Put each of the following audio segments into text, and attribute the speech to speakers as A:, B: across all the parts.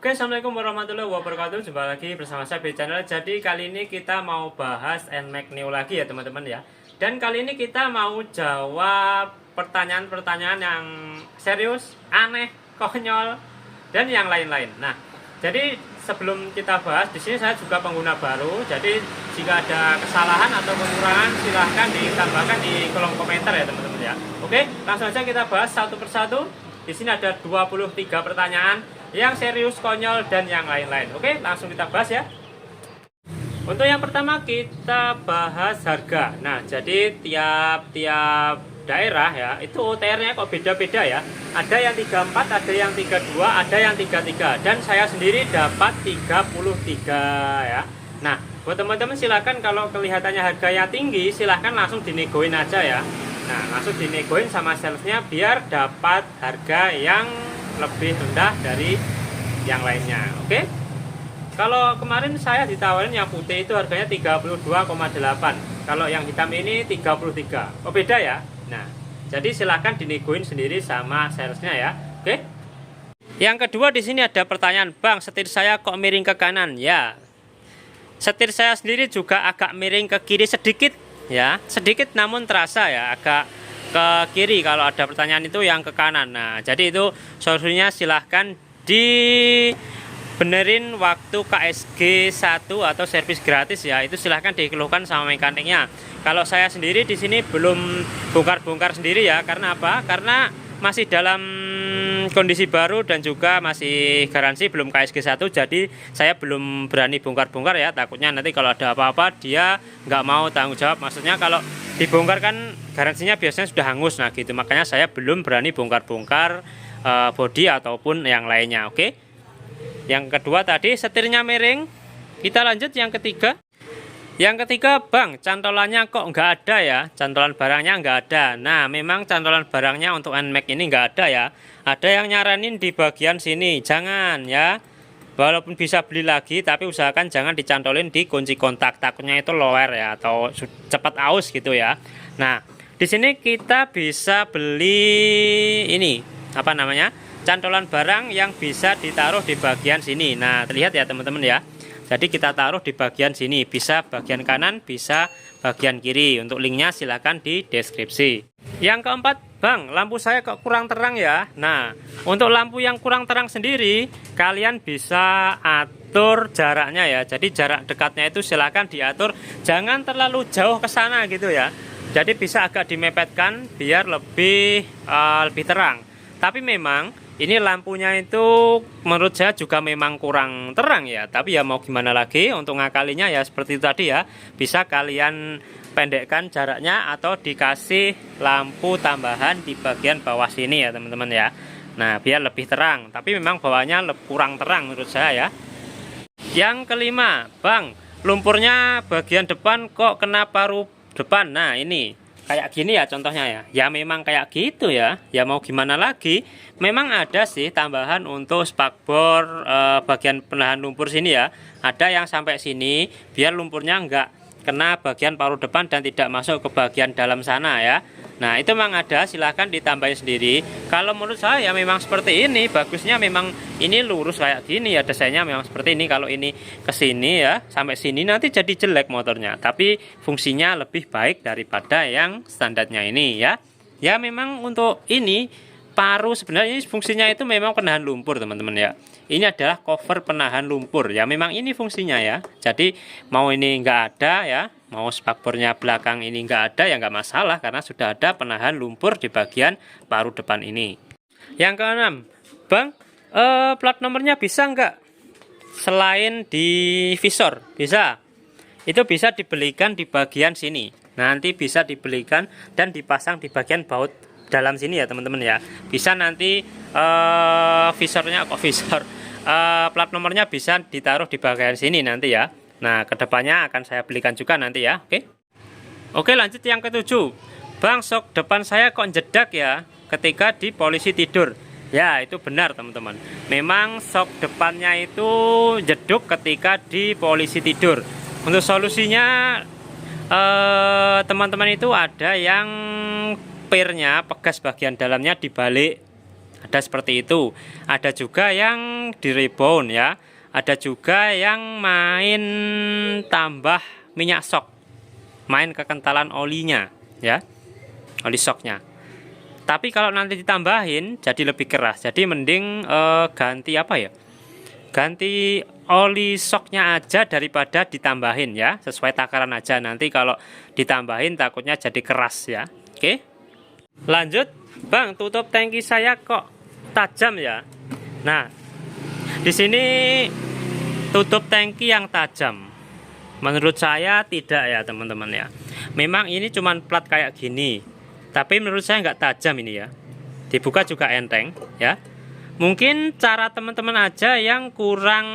A: Oke, assalamualaikum warahmatullahi wabarakatuh. Jumpa lagi bersama saya di channel. Jadi kali ini kita mau bahas NMAX Neo lagi ya teman-teman ya. Dan kali ini kita mau jawab pertanyaan-pertanyaan yang serius, aneh, konyol, dan yang lain-lain. Nah, jadi sebelum kita bahas, di sini saya juga pengguna baru. Jadi jika ada kesalahan atau kekurangan silahkan ditambahkan di kolom komentar ya teman-teman ya. Oke, langsung saja kita bahas satu persatu. Di sini ada 23 pertanyaan yang serius, konyol, dan yang lain-lain. Oke, langsung kita bahas ya. Untuk yang pertama kita bahas harga. Nah, jadi tiap daerah ya, itu OTR-nya kok beda-beda ya. Ada yang 34, ada yang 32, ada yang 33. Dan saya sendiri dapat 33 ya. Nah, buat teman-teman silakan kalau kelihatannya harganya tinggi, silahkan langsung dinegoin aja ya. Nah, langsung dinegoin sama salesnya biar dapat harga yang lebih rendah dari yang lainnya. Oke. Kalau kemarin saya ditawarin yang putih itu harganya 32,8. Kalau yang hitam ini 33. Oh, beda ya. Nah, jadi silahkan dinegoin sendiri sama salesnya ya. Oke. Yang kedua di sini ada pertanyaan, "Bang, setir saya kok miring ke kanan?" Ya. Setir saya sendiri juga agak miring ke kiri sedikit ya, sedikit namun terasa ya, agak ke kiri kalau ada pertanyaan itu yang ke kanan. Nah, jadi itu solusinya silahkan dibenerin waktu KSG 1 atau servis gratis ya. Itu silahkan dikeluhkan sama mekaniknya. Kalau saya sendiri di sini belum bongkar-bongkar sendiri ya. Karena apa? Karena masih dalam kondisi baru dan juga masih garansi belum KSG 1, jadi saya belum berani bongkar-bongkar ya, takutnya nanti kalau ada apa-apa dia nggak mau tanggung jawab. Maksudnya kalau dibongkar kan garansinya biasanya sudah hangus, nah gitu, makanya saya belum berani bongkar-bongkar bodi ataupun yang lainnya. Oke, yang kedua tadi setirnya miring. Kita lanjut yang ketiga. Yang ketiga, "Bang, cantolannya kok nggak ada ya? Cantolan barangnya nggak ada." Nah, memang cantolan barangnya untuk NMAX ini nggak ada ya. Ada yang nyaranin di bagian sini, jangan ya. Walaupun bisa beli lagi, tapi usahakan jangan dicantolin di kunci kontak. Takutnya itu lower ya, atau cepat aus gitu ya. Nah, di sini kita bisa beli ini, apa namanya? Cantolan barang yang bisa ditaruh di bagian sini. Nah, terlihat ya teman-teman ya. Jadi kita taruh di bagian sini, bisa bagian kanan, bisa bagian kiri. Untuk linknya silahkan di deskripsi. Yang keempat, "Bang, lampu saya kok kurang terang ya?" Nah, untuk lampu yang kurang terang sendiri, kalian bisa atur jaraknya ya. Jadi jarak dekatnya itu silahkan diatur, jangan terlalu jauh ke sana gitu ya. Jadi bisa agak dimepetkan biar lebih terang. Tapi memang ini lampunya itu menurut saya juga memang kurang terang ya. Tapi ya mau gimana lagi, untuk ngakalinya ya seperti itu tadi ya. Bisa kalian pendekkan jaraknya atau dikasih lampu tambahan di bagian bawah sini ya teman-teman ya. Nah, biar lebih terang. Tapi memang bawahnya kurang terang menurut saya ya. Yang kelima, "Bang, lumpurnya bagian depan kok kena paru depan." Nah, ini kayak gini ya contohnya ya. Ya memang kayak gitu ya. Ya mau gimana lagi? Memang ada sih tambahan untuk spakbor bagian penahan lumpur sini ya. Ada yang sampai sini biar lumpurnya nggak kena bagian paru depan dan tidak masuk ke bagian dalam sana ya. Nah, itu memang ada, silahkan ditambahin sendiri. Kalau menurut saya ya memang seperti ini. Bagusnya memang ini lurus kayak gini ya, desainnya memang seperti ini. Kalau ini ke sini ya, sampai sini nanti jadi jelek motornya. Tapi fungsinya lebih baik daripada yang standarnya ini ya. Ya memang untuk ini paru sebenarnya fungsinya itu memang penahan lumpur teman-teman ya. Ini adalah cover penahan lumpur ya, memang ini fungsinya ya. Jadi mau ini nggak ada ya, mau spakbornya belakang ini nggak ada ya nggak masalah, karena sudah ada penahan lumpur di bagian paru depan ini. Yang keenam, "Bang, plat nomornya bisa nggak selain di visor?" Bisa. Itu bisa dibelikan di bagian sini. Nanti bisa dibelikan dan dipasang di bagian baut dalam sini ya teman-teman ya. Bisa nanti visornya kok visor plat nomornya bisa ditaruh di bagian sini nanti ya. Nah, kedepannya akan saya belikan juga nanti ya. Oke, lanjut yang ketujuh, "Bang, sok depan saya kok jedak ya ketika di polisi tidur." Ya, itu benar teman-teman. Memang sok depannya itu jeduk ketika di polisi tidur. Untuk solusinya teman-teman itu ada yang pirnya, pegas bagian dalamnya dibalik Ada seperti itu. Ada juga yang di rebound ya. Ada juga yang main tambah minyak shock, main kekentalan olinya ya, oli shocknya. Tapi kalau nanti ditambahin jadi lebih keras. Jadi mending ganti apa ya? Ganti oli shocknya aja daripada ditambahin ya. Sesuai takaran aja. Nanti kalau ditambahin takutnya jadi keras ya. Oke. Lanjut, Bang, tutup tangki saya kok tajam ya. Nah, di sini tutup tangki yang tajam. Menurut saya tidak ya teman-teman ya. Memang ini cuman plat kayak gini, tapi menurut saya nggak tajam ini ya. Dibuka juga enteng ya. Mungkin cara teman-teman aja yang kurang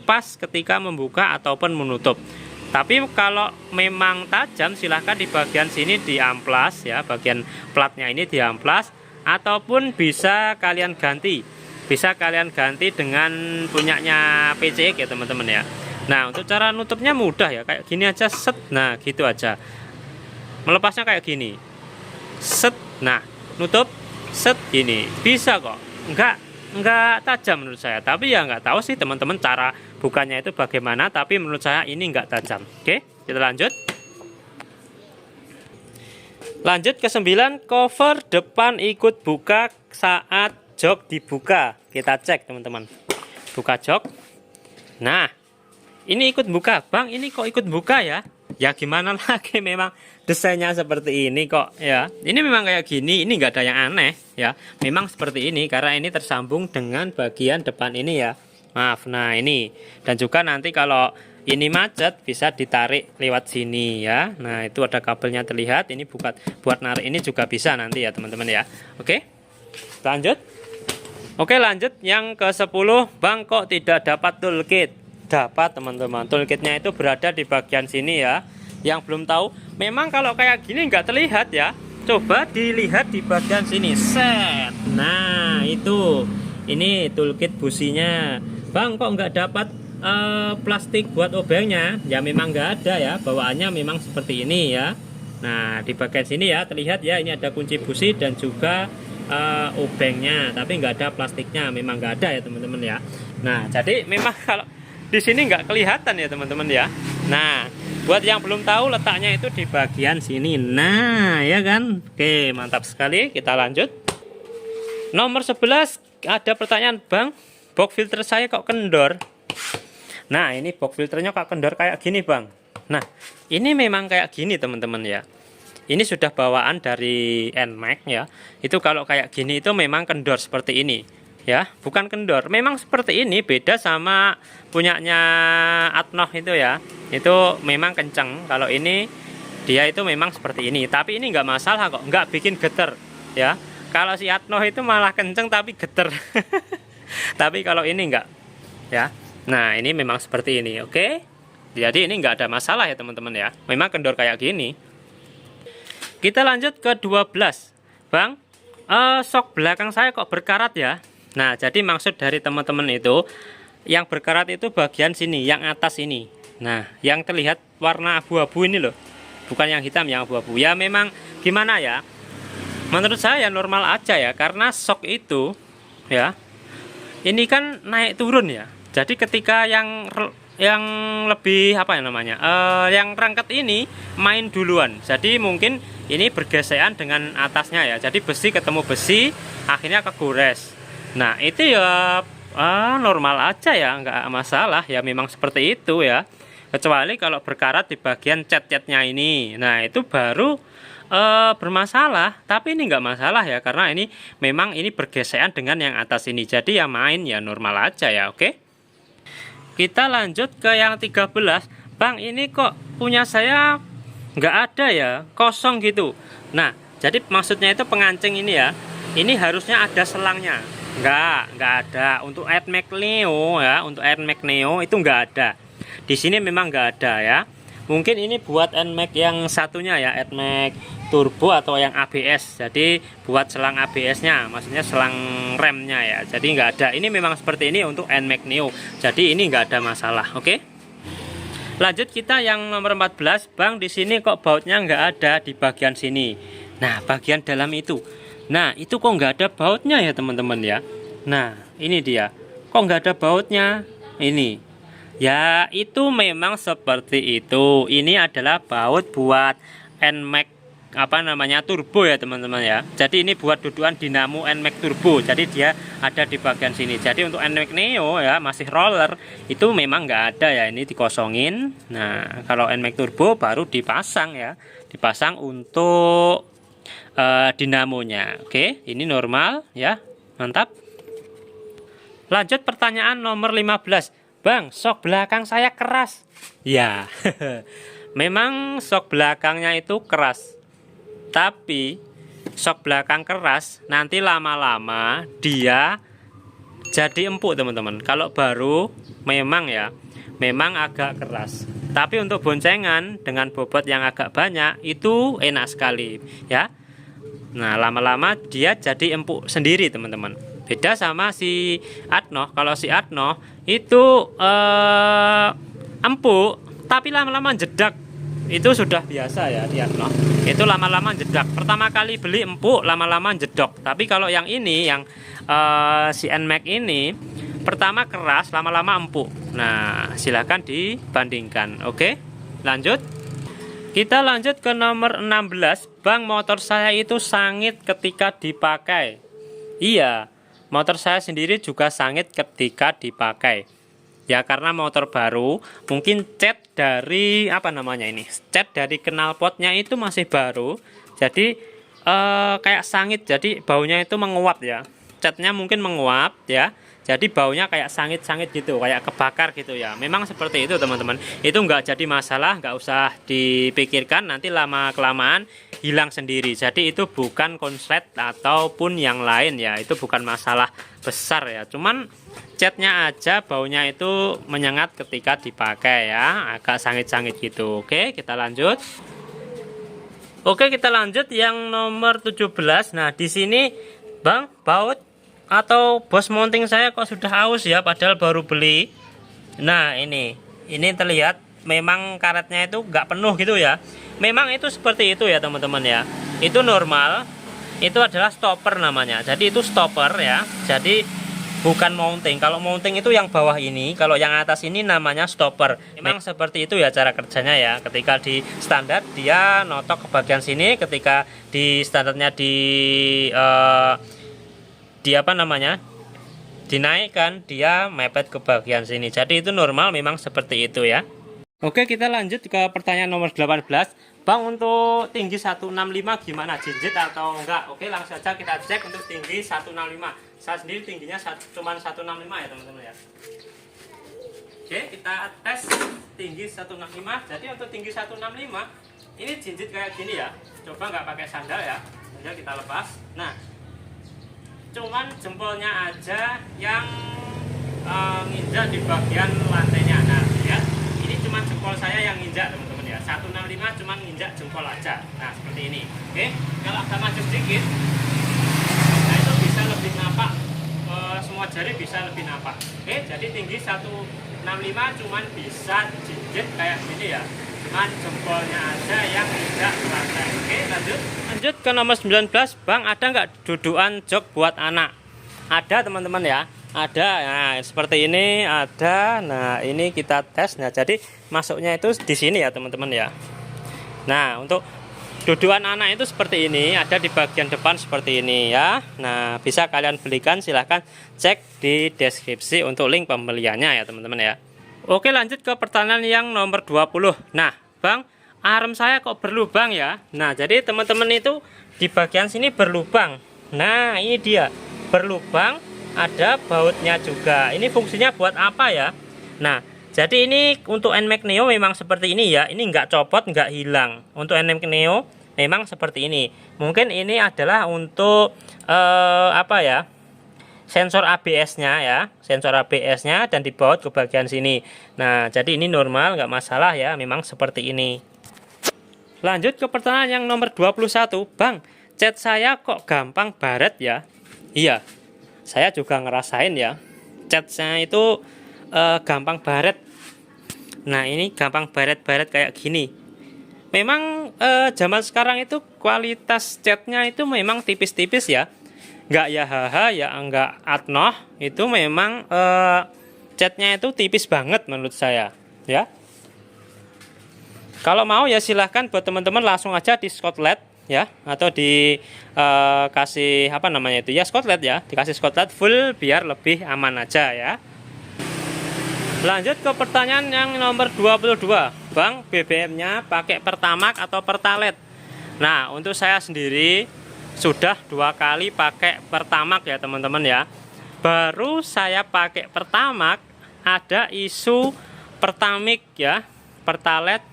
A: pas ketika membuka ataupun menutup. Tapi kalau memang tajam, silahkan di bagian sini diamplas ya, bagian platnya ini diamplas, ataupun bisa kalian ganti. Bisa kalian ganti dengan punyanya PCX ya teman-teman ya. Nah, untuk cara nutupnya mudah ya, kayak gini aja, set. Nah, gitu aja. Melepasnya kayak gini. Set. Nah, nutup set gini. Bisa kok. Enggak tajam menurut saya. Tapi ya nggak tahu sih teman-teman cara bukanya itu bagaimana, tapi menurut saya ini enggak tajam. Oke, kita lanjut. Lanjut ke 9, cover depan ikut buka saat jok dibuka. Kita cek teman-teman. Buka jok. Nah, ini ikut buka. Bang, ini kok ikut buka ya? Ya gimana lagi, memang desainnya seperti ini kok ya. Ini memang kayak gini, ini enggak ada yang aneh ya. Memang seperti ini karena ini tersambung dengan bagian depan ini ya. Maaf, nah ini. Dan juga nanti kalau ini macet bisa ditarik lewat sini ya. Nah, itu ada kabelnya terlihat. Ini buat narik ini juga bisa nanti ya teman-teman ya. Oke, lanjut. Oke, lanjut yang ke 10. Bang, kok tidak dapat toolkit? Dapat teman-teman. Toolkitnya itu berada di bagian sini ya. Yang belum tahu, memang kalau kayak gini nggak terlihat ya. Coba dilihat di bagian sini. Set. Nah, itu. Ini toolkit businya. Bang, kok nggak dapat plastik buat obengnya? Ya memang nggak ada ya, bawaannya memang seperti ini ya. Nah, di bagian sini ya terlihat ya, ini ada kunci busi dan juga obengnya, tapi nggak ada plastiknya, memang nggak ada ya teman-teman ya. Nah, jadi memang kalau di sini nggak kelihatan ya teman-teman ya. Nah, buat yang belum tahu, letaknya itu di bagian sini. Nah, ya kan. Oke, mantap sekali. Kita lanjut. Nomor 11, ada pertanyaan, Bang, box filter saya kok kendor. Nah, ini box filternya kok kendor kayak gini, Bang. Nah, ini memang kayak gini teman-teman ya. Ini sudah bawaan dari NMAX ya. Itu kalau kayak gini itu memang kendor seperti ini ya, bukan kendor. Memang seperti ini, beda sama punyanya Atnoh itu ya. Itu memang kenceng. Kalau ini dia itu memang seperti ini. Tapi ini nggak masalah kok, nggak bikin geter ya. Kalau si Atnoh itu malah kenceng tapi geter. Tapi kalau ini enggak ya. Nah, ini memang seperti ini. Oke. Jadi ini enggak ada masalah ya teman-teman ya. Memang kendor kayak gini. Kita lanjut ke 12. Bang, sok belakang saya kok berkarat ya. Nah, jadi maksud dari teman-teman itu, yang berkarat itu bagian sini, yang atas ini. Nah, yang terlihat warna abu-abu ini loh. Bukan yang hitam, yang abu-abu. Ya memang gimana ya? Menurut saya normal aja ya, karena shock itu ya, ini kan naik turun ya. Jadi ketika yang lebih apa ya namanya, yang rangket ini main duluan. Jadi mungkin ini bergesekan dengan atasnya ya. Jadi besi ketemu besi, akhirnya kegores. Nah, itu ya normal aja ya, nggak masalah ya, memang seperti itu ya. Kecuali kalau berkarat di bagian cat-catnya ini. Nah, itu baru bermasalah, tapi ini nggak masalah ya, karena ini memang ini bergesekan dengan yang atas ini. Jadi ya main ya normal aja ya. Oke, kita lanjut ke yang 13. Bang, ini kok punya saya nggak ada ya, kosong gitu. Nah, jadi maksudnya itu pengancing ini ya, ini harusnya ada selangnya. Nggak ada. Untuk NMAX Neo ya, untuk NMAX Neo itu nggak ada. Di sini memang nggak ada ya. Mungkin ini buat NMAX yang satunya ya, NMAX Turbo atau yang ABS. Jadi buat selang ABS-nya, maksudnya selang remnya ya. Jadi nggak ada. Ini memang seperti ini untuk NMAX Neo. Jadi ini nggak ada masalah. Oke. Lanjut kita yang nomor 14. Bang, di sini kok bautnya nggak ada di bagian sini. Nah, bagian dalam itu. Nah, itu kok nggak ada bautnya ya teman-teman ya. Nah, ini dia. Kok nggak ada bautnya? Ini. Ya, itu memang seperti itu. Ini adalah baut buat NMAX turbo ya teman-teman ya. Jadi ini buat dudukan dinamo NMAX turbo. Jadi dia ada di bagian sini. Jadi untuk NMAX Neo ya masih roller itu memang nggak ada ya. Ini dikosongin. Nah, kalau NMAX turbo baru dipasang ya. Dipasang untuk dinamonya. Oke, ini normal ya. Mantap. Lanjut pertanyaan nomor 15. Bang, sok belakang saya keras. Ya. Memang sok belakangnya itu keras. Tapi sok belakang keras nanti lama-lama dia jadi empuk teman-teman. Kalau baru memang ya, memang agak keras. Tapi untuk boncengan dengan bobot yang agak banyak itu enak sekali ya. Nah, lama-lama dia jadi empuk sendiri teman-teman. Beda sama si Atno. Kalau si Atno itu empuk tapi lama-lama jedak. Itu sudah biasa ya di Atno. Itu lama-lama jedak. Pertama kali beli empuk, lama-lama jedok. Tapi kalau yang ini, yang si NMAX ini, pertama keras, lama-lama empuk. Nah, silahkan dibandingkan. Oke, lanjut. Kita lanjut ke nomor 16. Bang, motor saya itu sangit ketika dipakai. Iya, motor saya sendiri juga sangit ketika dipakai. Ya karena motor baru, mungkin cat dari cat dari knalpotnya itu masih baru, jadi kayak sangit, jadi baunya itu menguap ya. Catnya mungkin menguap ya, jadi baunya kayak sangit-sangit gitu, kayak kebakar gitu ya. Memang seperti itu teman-teman. Itu nggak jadi masalah, nggak usah dipikirkan, nanti lama kelamaan hilang sendiri. Jadi itu bukan konslet ataupun yang lain ya, itu bukan masalah besar ya. Cuman catnya aja baunya itu menyengat ketika dipakai ya, agak sangit-sangit gitu. Oke, kita lanjut. Oke, kita lanjut yang nomor 17. Nah, di sini Bang, baut atau bos mounting saya kok sudah aus ya, padahal baru beli. Nah, ini terlihat memang karetnya itu nggak penuh gitu ya. Memang itu seperti itu ya teman-teman ya. Itu normal. Itu adalah stopper namanya. Jadi itu stopper ya. Jadi bukan mounting. Kalau mounting itu yang bawah ini, kalau yang atas ini namanya stopper. Memang seperti itu ya cara kerjanya ya. Ketika di standar dia notok ke bagian sini, ketika di standarnya dinaikkan, dia mepet ke bagian sini. Jadi itu normal, memang seperti itu ya. Oke, kita lanjut ke pertanyaan nomor 18. Bang, untuk tinggi 165 gimana? Jinjit atau enggak? Oke, langsung saja kita cek untuk tinggi 165. Saya sendiri tingginya cuma 165 ya teman-teman ya. Oke, kita tes tinggi 165. Jadi untuk tinggi 165 ini jinjit kayak gini ya. Coba nggak pakai sandal ya. Sandal kita lepas. Nah, cuman jempolnya aja yang nginjak di bagian lantainya. Nah ya, ini cuman jempol saya yang nginjak teman-teman ya. 165 cuman nginjak jempol aja. Nah seperti ini. Oke, kalau agak maju sedikit, nah itu bisa lebih napak, semua jari bisa lebih napak. Oke, jadi tinggi 165 cuman bisa jinjit kayak gini ya. Cuman jempolnya aja yang nginjak ke lantai. Oke, lanjut ke nomor 19. Bang, ada nggak dudukan jok buat anak? Ada teman-teman ya, ada. Nah seperti ini ada. Nah ini kita tes. Nah jadi masuknya itu di sini ya teman-teman ya. Nah untuk dudukan anak itu seperti ini, ada di bagian depan seperti ini ya. Nah bisa kalian belikan, silahkan cek di deskripsi untuk link pembeliannya ya teman-teman ya. Oke, lanjut ke pertanyaan yang nomor 20. Nah Bang, arm saya kok berlubang ya. Nah jadi teman-teman itu di bagian sini berlubang. Nah ini dia berlubang, ada bautnya juga. Ini fungsinya buat apa ya? Nah jadi ini untuk NMAX Neo memang seperti ini ya. Ini nggak copot, nggak hilang. Untuk NMAX Neo memang seperti ini. Mungkin ini adalah untuk sensor ABS-nya ya, sensor ABS-nya, dan dibaut ke bagian sini. Nah jadi ini normal, nggak masalah ya, memang seperti ini. Lanjut ke pertanyaan yang nomor 21. Bang, cat saya kok gampang baret ya? Iya, saya juga ngerasain ya, catnya itu gampang baret. Nah ini gampang baret-baret kayak gini. memang zaman sekarang itu kualitas catnya itu memang tipis-tipis ya, nggak ya haha ya nggak atnoh, itu memang catnya itu tipis banget menurut saya ya. Kalau mau ya silahkan buat teman-teman langsung aja di Scotland ya, atau kasih apa namanya itu ya, Scotland ya, dikasih Scotland full biar lebih aman aja ya. Lanjut ke pertanyaan yang nomor 22, Bang, BBM-nya pakai Pertamax atau Pertalite? Nah, untuk saya sendiri sudah 2 kali pakai Pertamax ya teman-teman ya. Baru saya pakai Pertamax ada isu Pertamix ya, Pertalite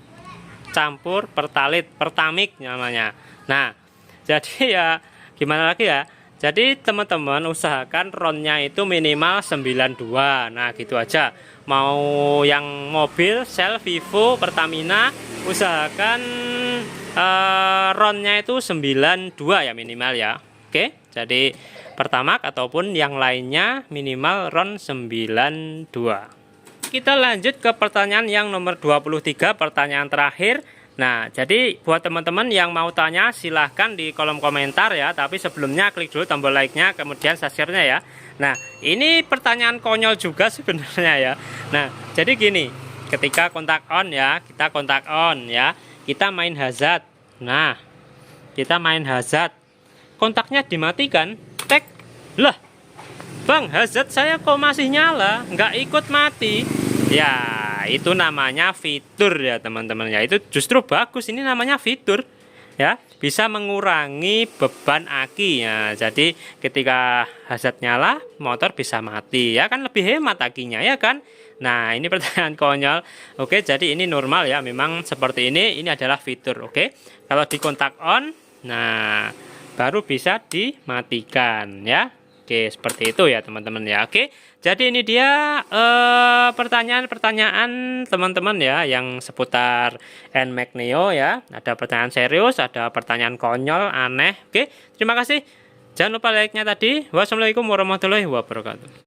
A: campur Pertalite, Pertamix namanya. Nah, jadi ya gimana lagi ya? Jadi teman-teman usahakan ronnya itu minimal 92. Nah, gitu aja. Mau yang mobil, Shell, Vivo, Pertamina, usahakan ronnya itu 92 ya minimal ya. Oke, jadi Pertamax ataupun yang lainnya minimal ron 92. Kita lanjut ke pertanyaan yang nomor 23, pertanyaan terakhir. Nah, jadi buat teman-teman yang mau tanya silahkan di kolom komentar ya. Tapi sebelumnya klik dulu tombol like-nya, kemudian subscribe-nya ya. Nah, ini pertanyaan konyol juga sebenarnya ya. Nah, jadi gini, ketika kontak on ya, kita kontak on ya, kita main hazard. Nah, kita main hazard, kontaknya dimatikan, tek, lah Bang, hazard saya kok masih nyala, nggak ikut mati. Ya, itu namanya fitur ya teman-teman ya. Itu justru bagus, ini namanya fitur ya. Bisa mengurangi beban aki ya. Jadi ketika hazard nyala, motor bisa mati ya kan, lebih hemat akinya ya kan. Nah, ini pertanyaan konyol. Oke, jadi ini normal ya. Memang seperti ini adalah fitur. Oke, kalau di kontak on, nah baru bisa dimatikan ya. Oke, seperti itu ya teman-teman ya. Oke, jadi ini dia pertanyaan-pertanyaan teman-teman ya yang seputar NMAX Neo ya. Ada pertanyaan serius, ada pertanyaan konyol, aneh. Oke, terima kasih. Jangan lupa like-nya tadi. Wassalamualaikum warahmatullahi wabarakatuh.